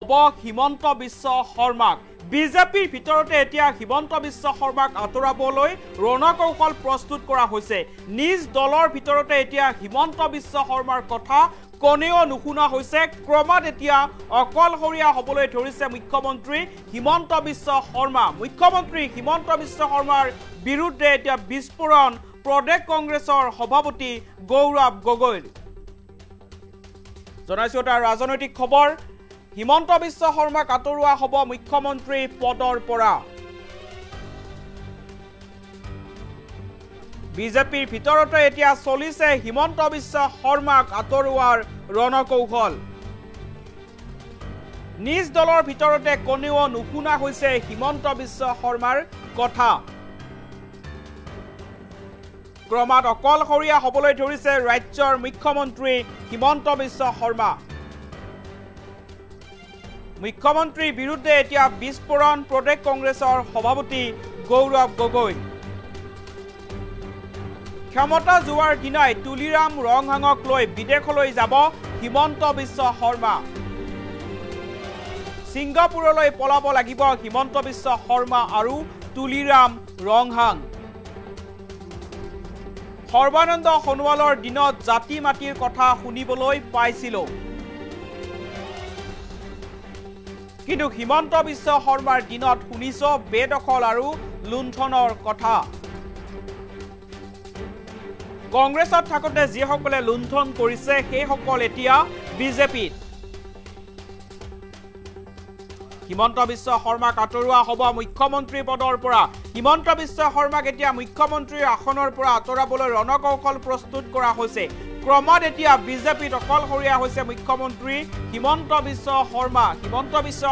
হব হিমন্ত বিশ্ব শৰ্মাক বিজেপিৰ ভিতৰতে এতিয়া হিমন্ত বিশ্ব শৰ্মাক আঁতৰাবলৈ ৰণকৌশল প্ৰস্তুত কৰা হৈছে নিজ দলৰ ভিতৰতে এতিয়া হিমন্ত বিশ্ব শৰ্মাৰ কথা কোনেও নুশুনা হৈছে ক্ৰমাৎ এতিয়া অকলশৰীয়া হ'বলৈ ধৰিছে মুখ্যমন্ত্ৰী হিমন্ত বিশ্ব শৰ্মা মুখ্যমন্ত্ৰী হিমন্ত বিশ্ব শৰ্মাৰ বিৰুদ্ধে এতিয়া বিস্ফোৰণ প্ৰদেশ কংগ্ৰেছৰ সভাপতি গৌৰৱ গগৈৰ জনাইছো এটা ৰাজনৈতিক খবৰ হিমন্ত বিশ্ব শৰ্মাক আঁতৰোৱা হ'ব মুখ্যমন্ত্ৰী পদৰ পৰা বিজেপিৰ ভিতৰতে এতিয়া চলিছে হিমন্ত বিশ্ব শৰ্মাক আঁতৰোৱাৰ ৰণকৌশল নিজ দলৰ ভিতৰতে কোনেও নুশুনা হৈছে হিমন্ত বিশ্ব শৰ্মাৰ কথা ক্ৰমাৎ অকলশৰীয়া হ'বলৈ ধৰিছে ৰাজ্যৰ মুখ্যমন্ত্ৰী হিমন্ত বিশ্ব শৰ্মা মুখ্যমন্ত্ৰীৰ বিৰুদ্ধে এতিয়া বিস্ফোৰণ প্ৰদেশ কংগ্ৰেছৰ সভাপতি গৌৰৱ গগৈ ক্ষমতা যোৱাৰ দিনাই তুলিৰাম ৰংহাঙক লৈ বিদেশলৈ যাব হিমন্ত বিশ্ব শৰ্মা ছিংগাপুৰলৈ পলাব লাগিব হিমন্ত বিশ্ব শৰ্মা আৰু তুলিৰাম ৰংহাং সৰ্বানন্দ সোণোৱালৰ দিনত জাতি মাটিৰ কথা শুনিবলৈ পাইছিলো কিন্তু হিমন্ত বিশ্ব শৰ্মাৰ দিনত শুনিছ বেদখল আৰু লুণ্ঠনৰ কথা কংগ্ৰেছত থাকোতে যিসকলে লুণ্ঠন কৰিছে সেইসকল এতিয়া বিজেপিত হিমন্ত বিশ্ব শৰ্মাক আঁতৰোৱা হ'ব মুখ্যমন্ত্ৰী পদৰ পৰা হিমন্ত বিশ্ব শৰ্মাক এতিয়া মুখ্যমন্ত্ৰীৰ আসনৰ পৰা আঁতৰাবলৈ ৰণকৌশল প্ৰস্তুত কৰা হৈছে ক্ৰমাৎ এতিয়া বিজেপিত অকলশৰীয়া হৈছে মুখ্যমন্ত্ৰী হিমন্ত বিশ্ব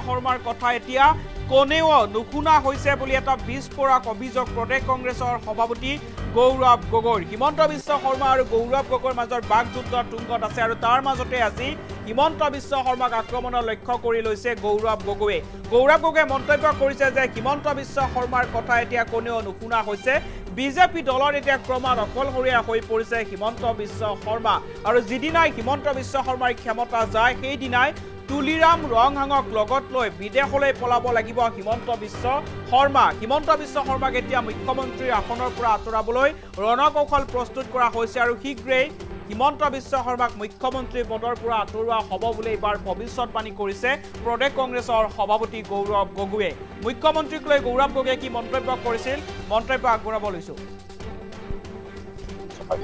শৰ্মাৰ কথা এতিয়া কোনেও নুশুনা হৈছে বুলি এটা বিস্ফোৰক অভিযোগ প্ৰদেশ কংগ্ৰেছৰ সভাপতি গৌৰৱ গগৈ হিমন্ত বিশ্ব শৰ্মা আৰু গৌৰৱ গগৈৰ মাজৰ বাকযুদ্ধ তুংগত আছে আৰু তাৰ মাজতে আজি হিমন্ত বিশ্ব শৰ্মাক আক্ৰমণৰ লক্ষ্য কৰি লৈছে গৌৰৱ গগৈয়ে মন্তব্য কৰিছে যে হিমন্ত বিশ্ব শৰ্মাৰ কথা এতিয়া কোনেও নুশুনা হৈছে বিজেপি দলৰ এতিয়া ক্ৰমাৎ অকলশৰীয়া হৈ পৰিছে হিমন্ত বিশ্ব শৰ্মা আৰু যিদিনাই হিমন্ত বিশ্ব শৰ্মাৰ ক্ষমতা যায় সেইদিনাই তুলিৰাম ৰংহাঙক লগত লৈ বিদেশলৈ পলাব লাগিব হিমন্ত বিশ্ব শৰ্মাক এতিয়া মুখ্যমন্ত্ৰীৰ আসনৰ পৰা আঁতৰাবলৈ ৰণকৌশল প্ৰস্তুত কৰা হৈছে আৰু শীঘ্ৰেই হিমন্ত বিশ্ব শৰ্মাক মুখ্যমন্ত্ৰী পদৰ পৰা আঁতৰোৱা হ'ব বুলি এইবাৰ ভৱিষ্যতবাণী কৰিছে প্ৰদেশ কংগ্ৰেছৰ সভাপতি গৌৰৱ গগৈয়ে মুখ্যমন্ত্ৰীক লৈ গৌৰৱ গগৈয়ে কি মন্তব্য কৰিছিল মন্তব্য আগবঢ়াব লৈছো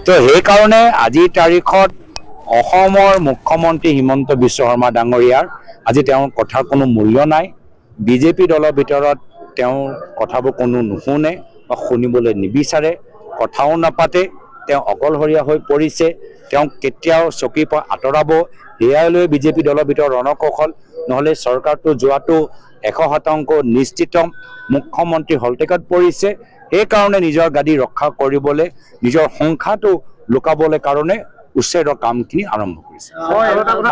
তো সেই কাৰণে আজি তাৰিখত অসমৰ মুখ্যমন্ত্ৰী হিমন্ত বিশ্ব শৰ্মা ডাঙৰীয়াৰ আজি তেওঁৰ কথাৰ কোনো মূল্য নাই বিজেপি দলৰ ভিতৰত তেওঁৰ কথাবোৰ কোনো নুশুনে বা শুনিবলৈ নিবিচাৰে কথাও নাপাতে তেওঁ অকলশৰীয়া হৈ পৰিছে তেওঁ কেতিয়াও চকীৰ পৰা আঁতৰাব সেয়াই লৈ বিজেপি দলৰ ভিতৰত ৰণকৌশল নহ'লে চৰকাৰটো যোৱাটো 100% নিশ্চিত মুখ্যমন্ত্ৰী হলটেকত পৰিছে সেইকাৰণে নিজৰ গাদী ৰক্ষা কৰিবলৈ নিজৰ সংখ্যাটো লুকাবলৈ কাৰণে উচ্ছেদৰ কামখিনি আৰম্ভ কৰিছে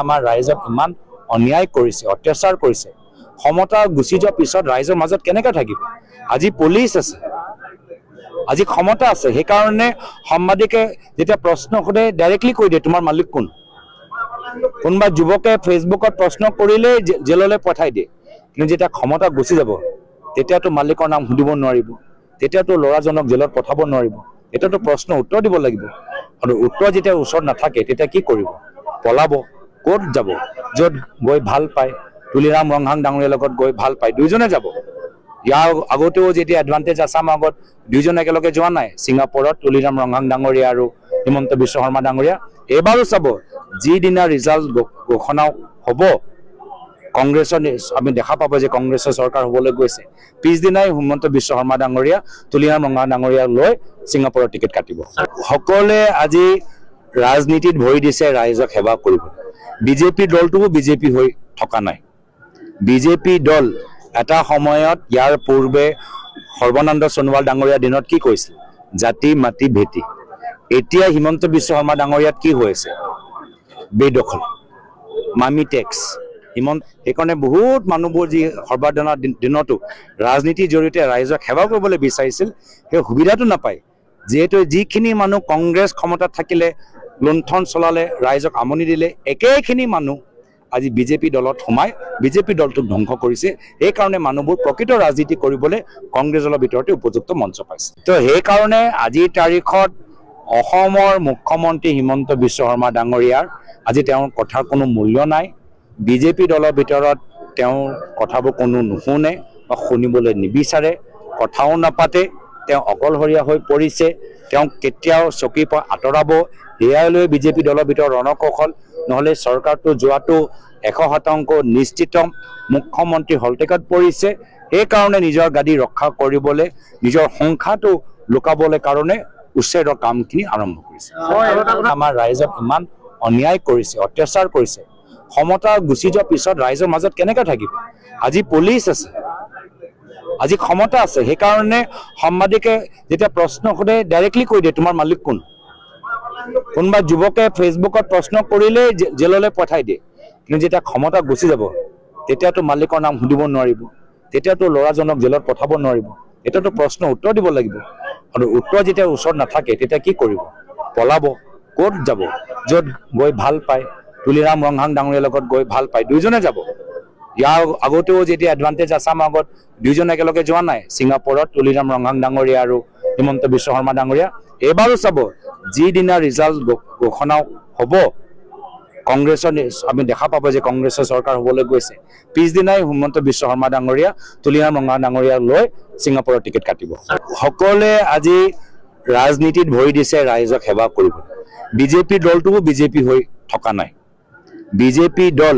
আমাৰ ৰাইজক ইমান অন্যায় কৰিছে অত্যাচাৰ কৰিছে ক্ষমতা গুচি যোৱাৰ পিছত ৰাইজৰ মাজত কেনেকৈ থাকিব আজি পুলিচ আছে আজি ক্ষমতা আছে সেইকাৰণে সাংবাদিকে যেতিয়া প্ৰশ্ন সোধে ডাইৰেক্টলি কৈ দিয়ে তোমাৰ মালিক কোন কোনোবা যুৱকে ফেচবুকত প্ৰশ্ন কৰিলে জেললৈ পঠাই দিয়ে কিন্তু যেতিয়া ক্ষমতা গুচি যাব তেতিয়াতো মালিকৰ নাম সুধিব নোৱাৰিব তেতিয়াতো ল'ৰাজনক জেলত পঠাব নোৱাৰিব এটাতো প্ৰশ্ন উত্তৰ দিব লাগিব আৰু উত্তৰ যেতিয়া ওচৰত নাথাকে তেতিয়া কি কৰিব পলাব ক'ত যাব য'ত গৈ ভাল পায় তুলিৰাম ৰংহাং ডাঙৰীয়াৰ লগত গৈ ভাল পায় দুইজনে যাব ইয়াৰ আগতেও যেতিয়া এডভান্টেজ আছাম আগত দুইজন একেলগে যোৱা নাই ছিংগাপুৰত তুলিৰাম ৰংহাং ডাঙৰীয়া আৰু হিমন্ত বিশ্ব শৰ্মা ডাঙৰীয়া এবাৰো চাব যিদিনা ৰিজাল্ট ঘোষণা হ'ব কংগ্ৰেছৰ আমি দেখা পাব যে কংগ্ৰেছৰ চৰকাৰ হ'বলৈ গৈছে পিছদিনাই হিমন্ত বিশ্ব শৰ্মা ডাঙৰীয়া তুলিৰাম ৰংহাং ডাঙৰীয়াক লৈ ছিংগাপুৰৰ টিকেট কাটিব সকলোৱে আজি ৰাজনীতিত ভৰি দিছে ৰাইজক সেৱা কৰিব বিজেপি দলটোও বিজেপি হৈ থকা নাই বিজেপি দল এটা সময়ত ইয়াৰ পূৰ্বে সৰ্বানন্দ সোণোৱাল ডাঙৰীয়াৰ দিনত কি কৈছিল জাতি মাটি ভেটি এতিয়া হিমন্ত বিশ্ব শৰ্মা ডাঙৰীয়াত কি হৈছে বেদখল মামি টেক্স সেইকাৰণে বহুত মানুহবোৰ যি সৰ্বাধনৰ দিনতো ৰাজনীতিৰ জৰিয়তে ৰাইজক সেৱা কৰিবলৈ বিচাৰিছিল সেই সুবিধাটো নাপায় যেহেতু যিখিনি মানুহ কংগ্ৰেছ ক্ষমতাত থাকিলে লুণ্ঠন চলালে ৰাইজক আমনি দিলে একেখিনি মানুহ আজি বিজেপি দলত সোমাই বিজেপি দলটোক ধ্বংস কৰিছে। সেইকাৰণে মানুহবোৰ প্ৰকৃত ৰাজনীতি কৰিবলৈ কংগ্ৰেছ দলৰ ভিতৰতে উপযুক্ত মঞ্চ পাইছে। তো সেইকাৰণে আজিৰ তাৰিখত অসমৰ মুখ্যমন্ত্ৰী হিমন্ত বিশ্ব শৰ্মা ডাঙৰীয়াৰ আজি তেওঁৰ কথাৰ কোনো মূল্য নাই। বিজেপি দলৰ ভিতৰত তেওঁৰ কথাবোৰ কোনো নুশুনে বা শুনিবলৈ নিবিচাৰে, কথাও নাপাতে। তেওঁ অকলশৰীয়া হৈ পৰিছে। তেওঁক কেতিয়াও চকীৰ পৰা আঁতৰাব সেয়াই লৈ বিজেপি দলৰ ভিতৰত ৰণকৌশল, নহ'লে চৰকাৰটো যোৱাটো 100% নিশ্চিত। মুখ্যমন্ত্ৰী হলটেকত পৰিছে। সেইকাৰণে নিজৰ গাদী ৰক্ষা কৰিবলৈ, নিজৰ সংখ্যাটো লুকাবলৈ কাৰণে উচ্ছেদৰ কামখিনি আৰম্ভ কৰিছে। আমাৰ ৰাইজক ইমান অন্যায় কৰিছে, অত্যাচাৰ কৰিছে। ক্ষমতা গুচি যোৱাৰ পিছত ৰাইজৰ মাজত কেনেকৈ থাকিব? আজি পুলিচ আছে, আজি ক্ষমতা আছে। সেইকাৰণে সাংবাদিকে যেতিয়া প্ৰশ্ন সোধে ডাইৰেক্টলি কৈ দিয়ে তোমাৰ মালিক কোন। কোনোবা যুৱকে ফেচবুকত প্ৰশ্ন কৰিলেই জেললৈ পঠাই দিয়ে। কিন্তু যেতিয়া ক্ষমতা গুচি যাব তেতিয়াতো মালিকৰ নাম সুধিব নোৱাৰিব, তেতিয়াতো ল'ৰাজনক জেলত পঠাব নোৱাৰিব। এতিয়াতো প্ৰশ্ন উত্তৰ দিব লাগিব। আৰু উত্তৰ যেতিয়া ওচৰত নাথাকে তেতিয়া কি কৰিব? পলাব। ক'ত যাব? য'ত গৈ ভাল পায়, তুলিৰাম ৰংহাং ডাঙৰীয়াৰ লগত গৈ ভাল পায়, দুইজনে যাব। ইয়াৰ আগতেও যেতিয়া এডভান্টেজ আছামৰ আগত দুইজন একেলগে যোৱা নাই ছিংগাপুৰত, তুলিৰাম ৰংহাং ডাঙৰীয়া আৰু হিমন্ত বিশ্ব শৰ্মা ডাঙৰীয়া। এইবাৰো চাব, যিদিনা ৰিজাল্ট ঘোষণা হ'ব কংগ্ৰেছৰ, আমি দেখা পাব যে কংগ্ৰেছৰ চৰকাৰ হ'বলৈ গৈছে। পিছদিনাই হিমন্ত বিশ্ব শৰ্মা ডাঙৰীয়া তুলিৰাম ৰংহাং ডাঙৰীয়াক লৈ ছিংগাপুৰৰ টিকেট কাটিব। সকলোৱে আজি ৰাজনীতিত ভৰি দিছে ৰাইজক সেৱা কৰিবলৈ। বিজেপি দলটোও বিজেপি হৈ থকা নাই। বিজেপি দল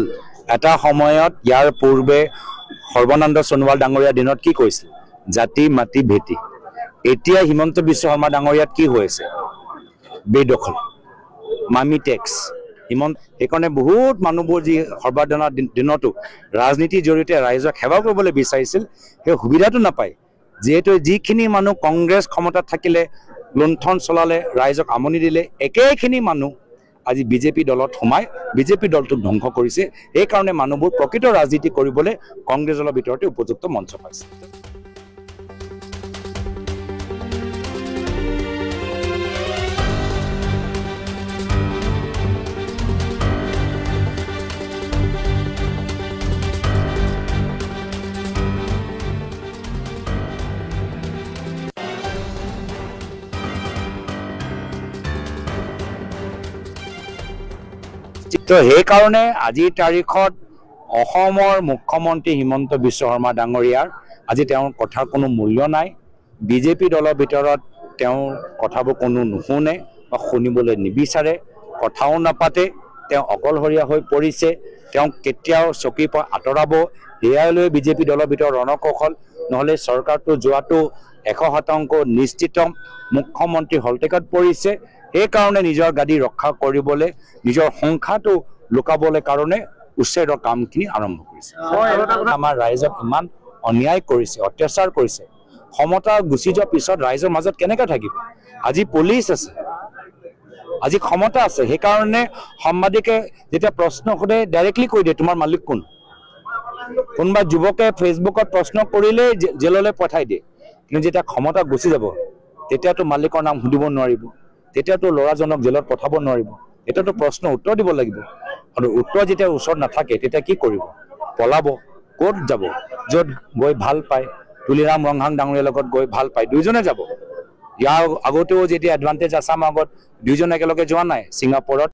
এটা সময়ত ইয়াৰ পূৰ্বে সৰ্বানন্দ সোণোৱাল ডাঙৰীয়াৰ দিনত কি কৈছিল? জাতি মাটি ভেটি। এতিয়া হিমন্ত বিশ্ব শৰ্মা ডাঙৰীয়াত কি হৈ আছে? বেদখল, মামি টেক্স। সেইকাৰণে বহুত মানুহবোৰ যি সৰ্বানন্দ দিনতো ৰাজনীতিৰ জৰিয়তে ৰাইজক সেৱা কৰিবলৈ বিচাৰিছিল সেই সুবিধাটো নাপায়। যিহেতু যিখিনি মানুহ কংগ্ৰেছ ক্ষমতাত থাকিলে, লুণ্ঠন চলালে, ৰাইজক আমনি দিলে, একেখিনি মানুহ আজি বিজেপি দলত সোমাই বিজেপি দলটোক ধ্বংস কৰিছে। সেইকাৰণে মানুহবোৰ প্ৰকৃত ৰাজনীতি কৰিবলৈ কংগ্ৰেছ দলৰ ভিতৰতে উপযুক্ত মঞ্চ পাইছে। তো সেইকাৰণে আজিৰ তাৰিখত অসমৰ মুখ্যমন্ত্ৰী হিমন্ত বিশ্ব শৰ্মা ডাঙৰীয়াৰ আজি তেওঁৰ কথাৰ কোনো মূল্য নাই। বিজেপি দলৰ ভিতৰত তেওঁৰ কথাবোৰ কোনো নুশুনে বা শুনিবলৈ নিবিচাৰে, কথাও নাপাতে। তেওঁ অকলশৰীয়া হৈ পৰিছে। তেওঁক কেতিয়াও চকীৰ পৰা আঁতৰাব সেয়াই লৈ বিজেপি দলৰ ভিতৰত ৰণকৌশল, নহ'লে চৰকাৰটো যোৱাটো 100% নিশ্চিত। মুখ্যমন্ত্ৰী হলটেকত পৰিছে। সেইকাৰণে নিজৰ গাদী ৰক্ষা কৰিবলৈ, নিজৰ সংখ্যাটো লুকাবলৈ কাৰণে উচ্ছেদৰ কামখিনি আৰম্ভ কৰিছে। আমাৰ ৰাইজক ইমান অন্যায় কৰিছে, অত্যাচাৰ কৰিছে। ক্ষমতা গুচি যোৱাৰ পিছত ৰাইজৰ মাজত কেনেকৈ থাকিব? আজি পুলিচ আছে, আজি ক্ষমতা আছে। সেইকাৰণে সাংবাদিকে যেতিয়া প্ৰশ্ন সোধে ডাইৰেক্টলি কৈ দিয়ে তোমাৰ মালিক কোন। কোনোবা যুৱকে ফেচবুকত প্ৰশ্ন কৰিলেই জেললৈ পঠাই দিয়ে। কিন্তু যেতিয়া ক্ষমতা গুচি যাব তেতিয়াতো মালিকৰ নাম সুধিব নোৱাৰিব, তেতিয়াতো ল'ৰাজনক জেলত পঠাব নোৱাৰিব। এতিয়াতো প্ৰশ্ন উত্তৰ দিব লাগিব। আৰু উত্তৰ যেতিয়া ওচৰত নাথাকে তেতিয়া কি কৰিব? পলাব। ক'ত যাব? য'ত গৈ ভাল পায়, তুলিৰাম ৰংহাং ডাঙৰীয়াৰ লগত গৈ ভাল পায়, দুইজনে যাব। ইয়াৰ আগতেও যেতিয়া এডভান্টেজ আছামৰ আগত দুইজন একেলগে যোৱা নাই ছিংগাপুৰত,